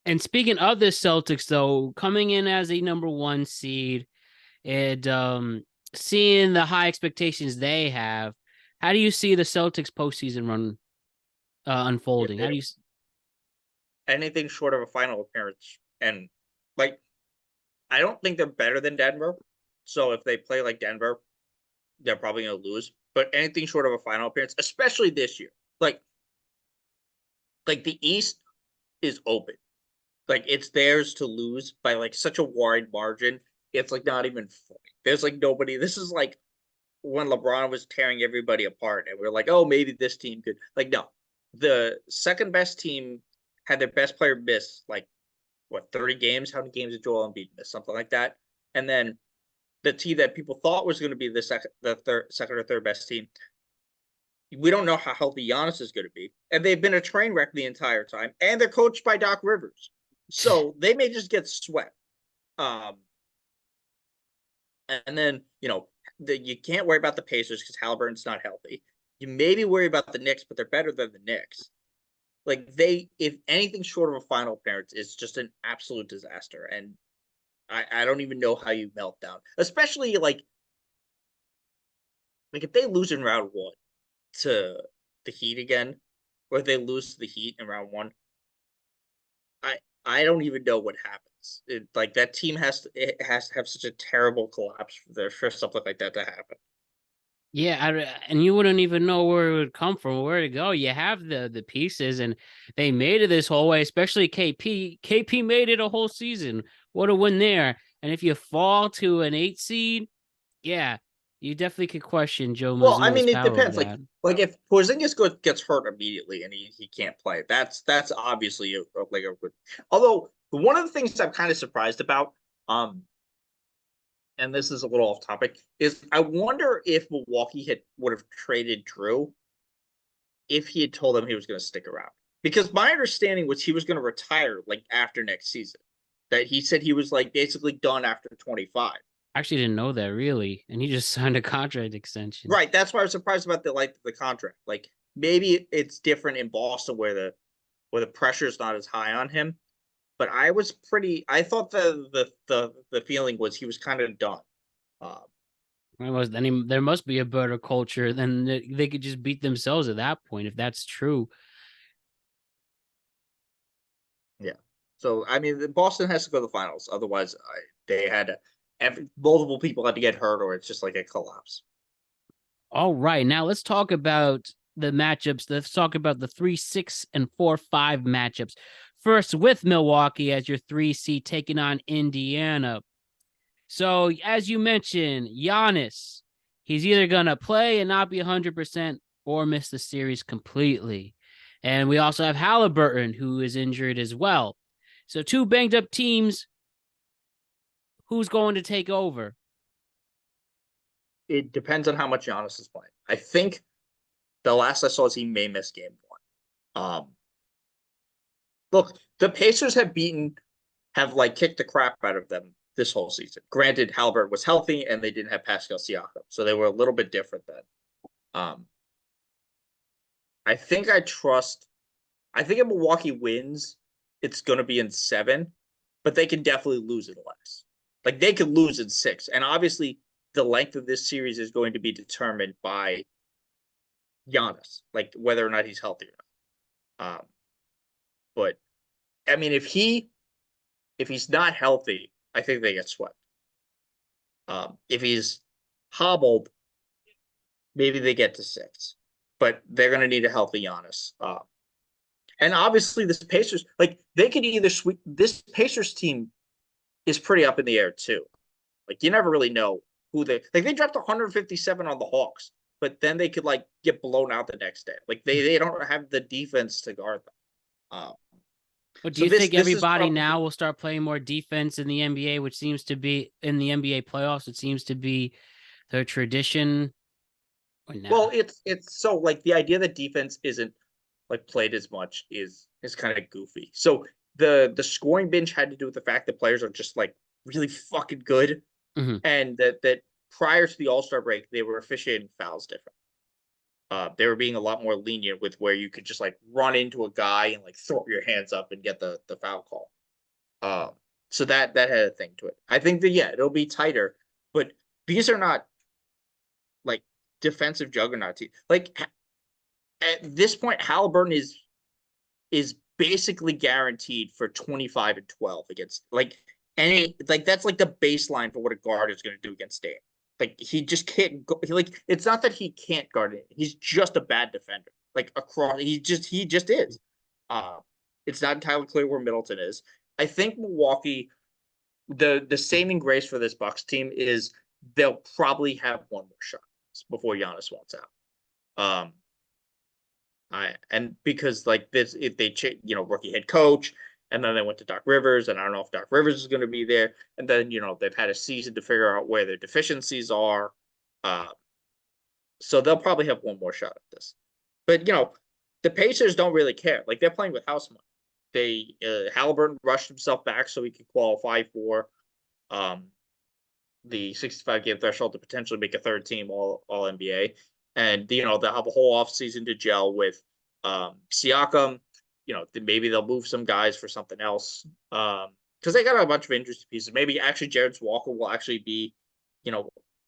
And speaking of the Celtics, though, coming in as a number one seed and seeing the high expectations they have, how do you see the Celtics postseason run If unfolding? they How do you? don't anything short of a final appearance, and like I don't think they're better than Denver. So if they play like Denver, they're probably going to lose. But anything short of a final appearance, especially this year, like like the East is open. Like it's theirs to lose by like such a wide margin. It's like not even funny. There's like nobody. This is like when LeBron was tearing everybody apart, and we are like, oh, maybe this team could. Like, no, the second best team had their best player miss like what 30 games. How many games did Joel Embiid miss? Something like that. And then the team that people thought was going to be second or third best team. We don't know how healthy Giannis is going to be, and they've been a train wreck the entire time, and they're coached by Doc Rivers, so they may just get swept. Um, and then you can't worry about the Pacers because Halliburton's not healthy. You maybe worry about the Knicks, but they're better than the Knicks. Like if anything short of a final appearance, is just an absolute disaster, and I don't even know how you melt down, especially like if they lose in round one to the Heat again, or if they lose to the Heat in round one, I I don't even know what happens. Like that team has to have such a terrible collapse for something like that to happen. Yeah, and you wouldn't even know where it would come from, where to go. You have the pieces, and they made it this whole way. Especially KP. KP made it a whole season. What a win there! And if you fall to an 8 seed, yeah, you definitely could question Joe Well, I Mazzulla's mean, it power over depends. that. Like if Porzingis gets hurt immediately and he can't play, that's obviously like a good. Although one of the things I'm kind of surprised about, um, and this is a little off topic, is I wonder if Milwaukee would have traded Drew if he had told them he was going to stick around. Because my understanding was he was going to retire like after next season. That he said he was like basically done after 25. I actually didn't know that really, and he just signed a contract extension. Right. That's why I was surprised about the contract. Like maybe it's different in Boston where the pressure is not as high on him. But I thought the feeling was he was kind of done. Um, There must be a better culture than they could just beat themselves at that point if that's true. yeah. So I mean, Boston has to go to the finals. Otherwise, they had multiple people had to get hurt, or it's just like a collapse. All right, now let's talk about the matchups. Let's talk about the 3, 6, and 4, 5 matchups. First, with Milwaukee as your 3 seed taking on Indiana. So, as you mentioned, Giannis, he's either going to play and not be 100% or miss the series completely. And we also have Halliburton, who is injured as well. So, two banged up teams. Who's going to take over? It depends on how much Giannis is playing. I think the last I saw is he may miss game one. Look, the Pacers have like kicked the crap out of them this whole season. Granted, Halbert was healthy and they didn't have Pascal Siakam, so they were a little bit different then. Um, I think I trust. I think if Milwaukee wins, it's going to be in seven, but they can definitely lose in less. Like they could lose in six, and obviously the length of this series is going to be determined by Giannis, like whether or not he's healthy or not. But I mean, if he's not healthy, I think they get swept. If he's hobbled, maybe they get to six, but they're going to need a healthy Giannis. And obviously, this Pacers like they could either sweep. This Pacers team is pretty up in the air too. Like you never really know who they dropped 157 on the Hawks, but then they could like get blown out the next day. Like they don't have the defense to guard them. But do So you this think this is everybody probably now will start playing more defense in the NBA, which seems to be in the NBA playoffs? It seems to be the tradition. Or nah? well. It's so like the idea that defense isn't like played as much is kind of goofy. So the scoring binge had to do with the fact that players are just like really fucking good, Mm-hmm. and that prior to the All Star break they were officiating fouls different. They were being a lot more lenient with where you could just like run into a guy and like throw your hands up and get the foul call. Uh, so that had a thing to it. I think that yeah, it'll be tighter, but these are not like defensive juggernaut teams. Like at this point, Halliburton is basically guaranteed for 25-12 against like any like that's like the baseline for what a guard is going to do against Dame. Like he just can't go. Like it's not that he can't guard it. He's just a bad defender. Like across, he just is. Uh, it's not entirely clear where Middleton is. I think Milwaukee. The saving grace for this Bucks team is they'll probably have one more shot before Giannis wants out. And because like this, if they rookie head coach, and then they went to Doc Rivers, and I don't know if Doc Rivers is going to be there, and then they've had a season to figure out where their deficiencies are, uh, so they'll probably have one more shot at this. But the Pacers don't really care. Like they're playing with house money. They Halliburton rushed himself back so he could qualify for um, the 65 game threshold to potentially make a third team all NBA. And they'll have a whole offseason to gel with Siakam. Maybe they'll move some guys for something else. Because they got a bunch of interesting pieces. Maybe actually Jared Walker will actually be,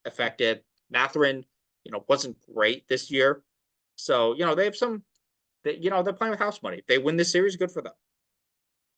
affected. Matherin, wasn't great this year. So, they have some they're playing with house money. If they win this series, good for them.